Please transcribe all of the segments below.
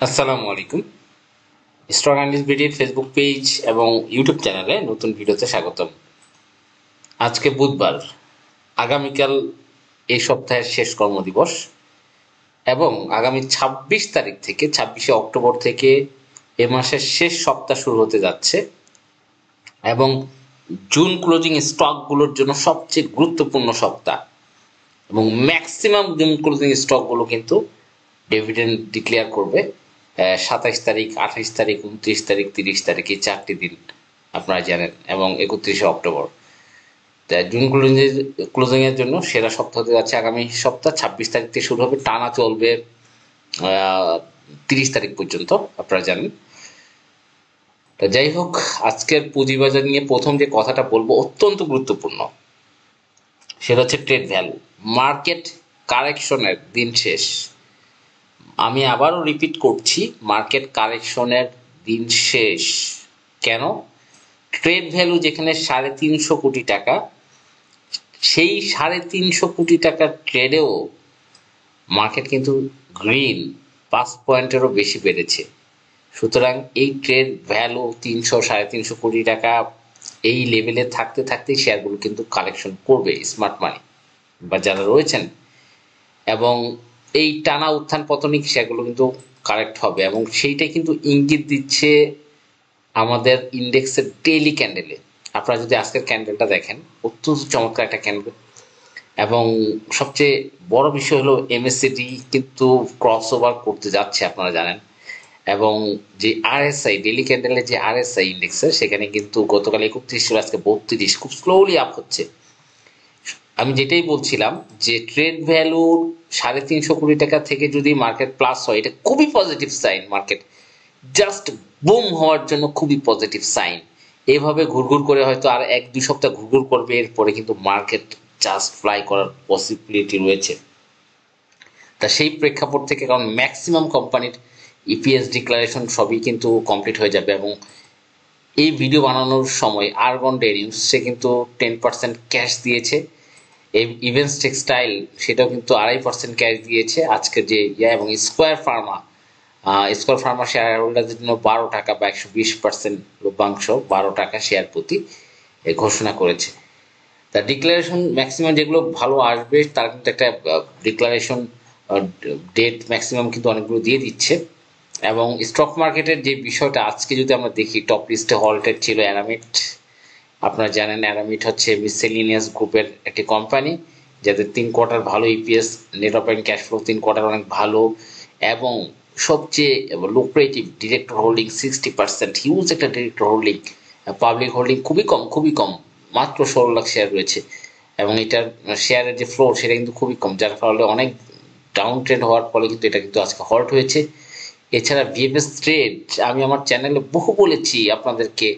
আসসালামু আলাইকুম। Stock analyst বিডির Facebook page এবং ইউটিউব চ্যানেলে নতুন ভিডিওতে স্বাগতম। আজকে বুধবার, আগামীকাল এই সপ্তাহের শেষ কর্মদিবস এবং আগামী ২৬ তারিখ থেকে ২৬শে অক্টোবর থেকে এ মাসের শেষ সপ্তাহ শুরু হতে যাচ্ছে এবং জুন ক্লোজিং স্টকগুলোর জন্য সবচেয়ে গুরুত্বপূর্ণ সপ্তাহ এবং ম্যাক্সিমাম জুন ক্লোজিং স্টকগুলো কিন্তু ডিভিডেন্ড ডিক্লেয়ার করবে ২৭ তারিখ, ২৮ তারিখ, ২৯ তারিখ, ৩০ তারিখ, এই ৪টি দিন আপনারা জানেন, এবং ৩১শে অক্টোবর। জুন ক্লোজিং এর জন্য সেরা সপ্তাহ হতে যাচ্ছে আগামী সপ্তাহ। ২৬ তারিখ থেকে শুরু হবে, টানা চলবে ৩০ তারিখ পর্যন্ত, আপনারা জানেন। যাই হোক, আজকের পুঁজিবাজার নিয়ে প্রথম যে কথাটা বলবো অত্যন্ত গুরুত্বপূর্ণ, সেটা হচ্ছে ট্রেড ভ্যালু। মার্কেট কারেকশনের দিন শেষ। আমি আবারও রিপিট করছি, মার্কেট কারেকশনের দিন শেষ। কেন? ট্রেড ভ্যালু যেখানে ৩৫০ কোটি টাকা, সেই ৩৫০ কোটি টাকার ট্রেডেও মার্কেট কিন্তু গ্রিন ৫ পয়েন্টেরও বেশি বেড়েছে। সুতরাং এই ট্রেড ভ্যালু ৩০০-৩৫০ কোটি টাকা এই লেভেলে থাকতে থাকতেই শেয়ারগুলো কিন্তু কালেকশন করবে স্মার্ট মানি বা যারা রয়েছেন, এবং এই টানা উত্থান পতনিক শেয়ারগুলো কিন্তু কারেক্ট হবে, এবং সেইটাই কিন্তু ইঙ্গিত দিচ্ছে আমাদের ইন্ডেক্সের ডেইলি ক্যান্ডেলে। আপনারা যদি আজকের ক্যান্ডেলটা দেখেন, অত্যন্ত চমৎকার একটা ক্যান্ডেল, এবং সবচেয়ে বড় বিষয় হলো এমএসসিডি কিন্তু ক্রস ওভার করতে যাচ্ছে, আপনারা জানেন। এবং যে আরএসআই ডেইলি ক্যান্ডেলের যে আরএসআই ইন্ডেক্সের, সেখানে কিন্তু গতকাল ৩১ ছিল, আজকে ৩২, খুব স্লোলি আপ হচ্ছে। আমি যেটাই বলছিলাম যে ট্রেড ভ্যালুর ৩৫০ কোটি টাকা থেকে যদি মার্কেট প্লাস হয়, এটা খুবই positive sign. Market just boom হওয়ার জন্য খুবই পজিটিভ সাইন। এভাবে ঘুরঘুর করে হয়তো আর ১-২ সপ্তাহ ঘুরঘুর করবে, এরপরে কিন্তু মার্কেট জাস্ট ফ্লাই করার পসিবিলিটি রয়েছে। তা সেই প্রেক্ষাপট থেকে, কারণ ম্যাক্সিমাম কোম্পানির ইপিএস ডিক্লারেশন সবই কিন্তু কমপ্লিট হয়ে যাবে, এবং এই ভিডিও বানানোর সময় আরগন ডেইরি সে কিন্তু 10% ক্যাশ দিয়েছে। ইভেন্টস টেক্সটাইল সেটাও কিন্তু ২.৫% ক্যাশ দিয়েছে আজকে যে এবং স্কয়ার ফার্মা শেয়ার হোল্ডারদের জন্য ১২ টাকা বা ১২০% লভ্যাংশ ১২ টাকা শেয়ার প্রতি ঘোষণা করেছে। তা ডিক্লারেশন ম্যাক্সিমাম যেগুলো ভালো আসবে তার কিন্তু একটা ডিক্লারেশন ডেট ম্যাক্সিমাম কিন্তু অনেকগুলো দিয়ে দিচ্ছে। এবং স্টক মার্কেটের যে বিষয়টা আজকে যদি আমরা দেখি, টপ লিস্টে হল্টেড ছিল অ্যারামিড। আপনারা জানেন অ্যারামিড হচ্ছে মিসেলিনিয়াস গ্রুপের একটি কোম্পানি, যাদের ৩ কোয়ার্টার ভালো EPS, net operating cash flow ৩ quarter অনেক ভালো, এবং সবচেয়ে লুক্রেটিভ ডিরেক্টর হোল্ডিং 60%, হিউজ একটা ডিরেক্টর হোল্ডিং। পাবলিক হোল্ডিং খুবই কম, মাত্র ১৬ লাখ শেয়ার রয়েছে, এবং এটার শেয়ারের যে ফ্লোর সেটা কিন্তু খুবই কম, যার ফলে অনেক ডাউন ট্রেন্ড হওয়ার ফলে কিন্তু এটা কিন্তু আজকে হল্ট হয়েছে। এছাড়া ভিএফএস ট্রেড, আমি আমার চ্যানেলে বহু বলেছি আপনাদেরকে,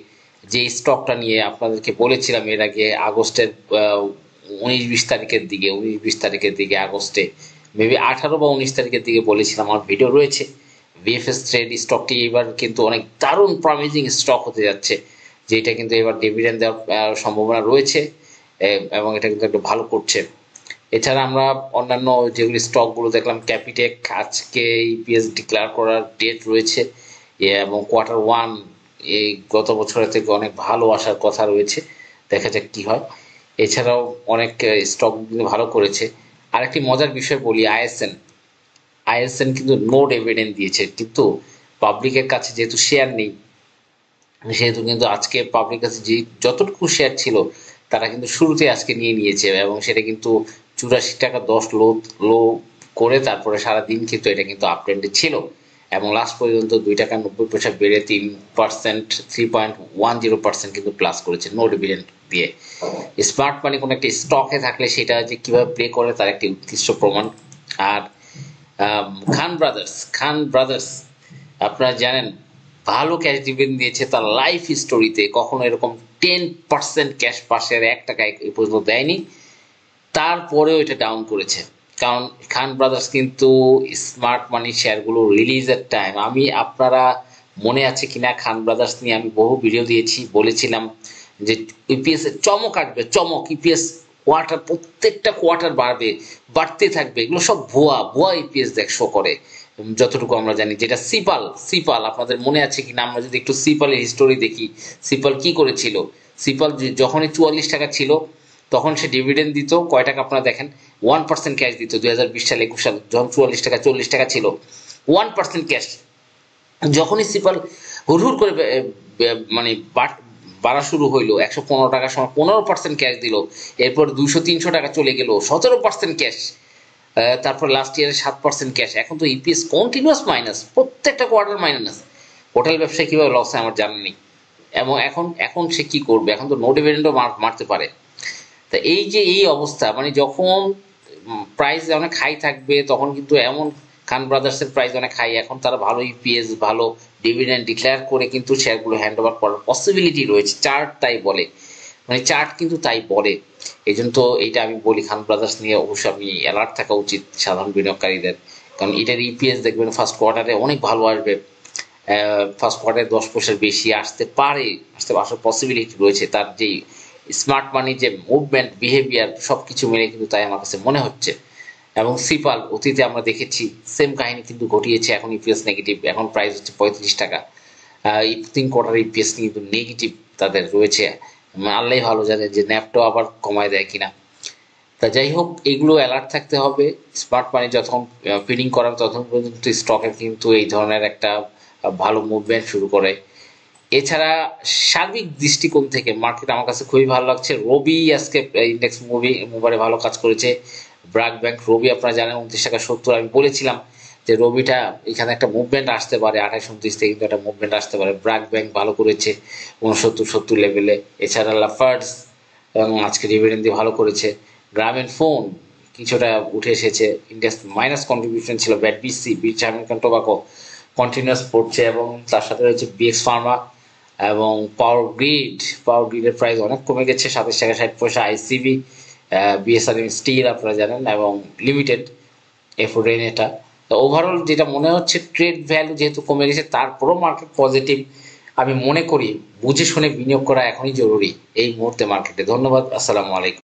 যে স্টকটা নিয়ে আপনাদেরকে বলেছিলাম এর আগে আগস্টের ১৯-২০ তারিখের দিকে, ১৯-২০ তারিখের দিকে আগস্টে, মেবি ১৮ বা ১৯ তারিখের দিকে বলেছিলাম, আমার ভিডিও রয়েছে। ভিএফএস ট্রেড স্টকটি এবার কিন্তু অনেক দারুণ প্রমিজিং স্টক হতে যাচ্ছে, যে এটা কিন্তু এবার ডিভিডেন্ড দেওয়ার সম্ভাবনা রয়েছে, এবং এটা কিন্তু একটু ভালো করছে। এছাড়া আমরা অন্যান্য যেগুলি স্টকগুলো দেখলাম, ক্যাপিটেক আজকে ইপিএস ডিক্লেয়ার করার ডেট রয়েছে, এবং কোয়ার্টার 1 এই গত বছরের থেকে অনেক ভালো আসার কথা রয়েছে, দেখা যাক কি হয়। এছাড়াও অনেক স্টক ভালো করেছে। আরেকটি মজার বিষয় বলি, আইএসএন কিন্তু নো ডিভিডেন্ড দিয়েছে, কিন্তু পাবলিকের কাছে যেহেতু শেয়ার নেই, সেহেতু কিন্তু আজকে পাবলিক কাছে যে যতটুকু শেয়ার ছিল তারা কিন্তু শুরুতে আজকে নিয়ে নিয়েছে, এবং সেটা কিন্তু ৮৪ টাকা ১০ লো করে তারপরে সারাদিন কিন্তু এটা কিন্তু আপ ট্রেন্ডে ছিল, এবং লাস্ট পর্যন্ত ২ টাকা ৯০ পয়সা বেড়ে ৩%, 3.10% কিন্তু প্লাস করেছে নো ডিভিডেন্ড দিয়ে। স্মার্ট মানি কোনো একটা স্টকে থাকলে সেটা যে কিভাবে প্লে করে তার একটি উৎকৃষ্ট প্রমাণ। আর খান ব্রাদার্স আপনারা জানেন ভালো ক্যাশ ডিভিডেন্ড দিয়েছে, তার লাইফ স্টোরিতে কখনো এরকম 10% ক্যাশ পাশের ১ টাকা এই পর্যন্ত দেয়নি, তারপরেও এটা ডাউন করেছে। কারণ খান ব্রাদার্স কিন্তু স্মার্ট মানি শেয়ারগুলো রিলিজের টাইম, আমি আপনারা মনে আছে কিনা, খান ব্রাদার্স নিয়ে আমি বহু ভিডিও দিয়েছি, বলেছিলাম যে ইপিএস এর চমক আসবে, চমক, ইপিএস প্রত্যেকটা কোয়ার্টার বাড়তে থাকবে, এগুলো সব ভুয়া ইপিএস শো করে, যতটুকু আমরা জানি, যেটা সিপাল। সিপাল আপনাদের মনে আছে কিনা, আমরা যদি একটু সিপালের হিস্টোরি দেখি, সিপাল কি করেছিল। সিপাল যখনই 44 টাকা ছিল তখন সে ডিভিডেন্ড দিত কয় টাকা আপনারা দেখেন, 1% ক্যাশ দিত। 2020 সাল 21 সাল যখন 44 টাকা 40 টাকা ছিল, 1% ক্যাশ। যখনই সিপাল হুড় করে মানে বাড়া শুরু হইলো, 115 টাকার সময় 15% ক্যাশ দিল, এরপর 200-300 টাকা চলে গেল, 17% ক্যাশ, তারপর লাস্ট ইয়ারে 7% ক্যাশ। এখন তো ইপিএস কন্টিনিউয়াস মাইনাস, প্রত্যেকটা কোয়ার্টার মাইনাস। হোটেল ব্যবসায় কিভাবে লস হয় আমার জানা নেই। এবং এখন এখন সে কি করবে, এখন তো নো ডিভিডেন্ডও মারতে পারে। তা এই যে এই অবস্থা, মানে যখন প্রাইস অনেক হাই থাকবে তখন কিন্তু এমন খান ব্রাদার্সের প্রাইস অনেক হাই, এখন তারা ভালো ইপিএস ভালো ডিভিডেন্ড ডিক্লেয়ার করে কিন্তু শেয়ারগুলো হ্যান্ড ওভার করার পসিবিলিটি রয়েছে, চার্ট তাই বলে, মানে চার্ট কিন্তু তাই বলে। এই জন্য তো এইটা আমি বলি, খান ব্রাদার্স নিয়ে অবশ্যই আমি অ্যালার্ট থাকা উচিত সাধারণ বিনিয়োগকারীদের, কারণ এটার ইপিএস দেখবেন ফার্স্ট কোয়ার্টারে অনেক ভালো আসবে। ফার্স্ট কোয়ার্টারে 10% বেশি আসতে পারে, আসার পসিবিলিটি রয়েছে। তার যেই স্মার্ট মানি যে মুভমেন্ট বিহেভিয়ার সবকিছু মিলে কিন্তু তাই আমার কাছে মনে হচ্ছে। এবং সিপাল অতীতে আমরা দেখেছি সেম কাহিনী কিন্তু ঘটিয়েছে, এখন ইপিএস নেগেটিভ, এখন প্রাইস হচ্ছে 35 টাকা। 3 কোয়ার্টার ইপিএস কিন্তু নেগেটিভ তাদের রয়েছে। আল্লাহ ভালো জানে যে ন্যাপটাও আবার কমায় দেয় কিনা। তা যাই হোক, এগুলো অ্যালার্ট থাকতে হবে। স্মার্ট মানি যখন ফিডিং করার তখন পর্যন্ত স্টকের কিন্তু এই ধরনের একটা ভালো মুভমেন্ট শুরু করে। এছাড়া সার্বিক দৃষ্টিকোণ থেকে মার্কেট আমার কাছে খুবই ভালো লাগছে। রবি আজকে ইন্ডেক্স মুভারে ভালো কাজ করেছে। ব্র্যাক ব্যাংক রবি আপনারা জানেন 29 টাকা 70, আমি বলেছিলাম যে রবিটা এখানে একটা মুভমেন্ট আসতে পারে, 28-29 থেকে কিন্তু একটা মুভমেন্ট আসতে পারে। ব্র্যাক ব্যাংক ভালো করেছে 69-70 লেভেলে। এছাড়া লাফার্ডস এবং আজকে ডিভিডেন্ড দিয়ে ভালো করেছে। গ্রামীণ ফোন কিছুটা উঠে এসেছে, ইন্ডেক্স মাইনাস কন্ট্রিবিউশন ছিল। BC British American tobacco continuous পড়ছে, এবং তার সাথে রয়েছে বিএক্স ফার্মা এবং পাওয়ার গ্রিডের প্রাইস অনেক কমে গেছে, 27 টাকা 60 পয়সা। আইসিবি, বিএসআরএম স্টিল আপনারা জানেন, এবং লিমিটেড এফোরেন। এটা তো ওভারঅল যেটা মনে হচ্ছে, ট্রেড ভ্যালু যেহেতু কমে গেছে তারপরও মার্কেট পজিটিভ। আমি মনে করি বুঝে শুনে বিনিয়োগ করা এখনই জরুরি এই মুহূর্তে মার্কেটে। ধন্যবাদ, আসসালামু আলাইকুম।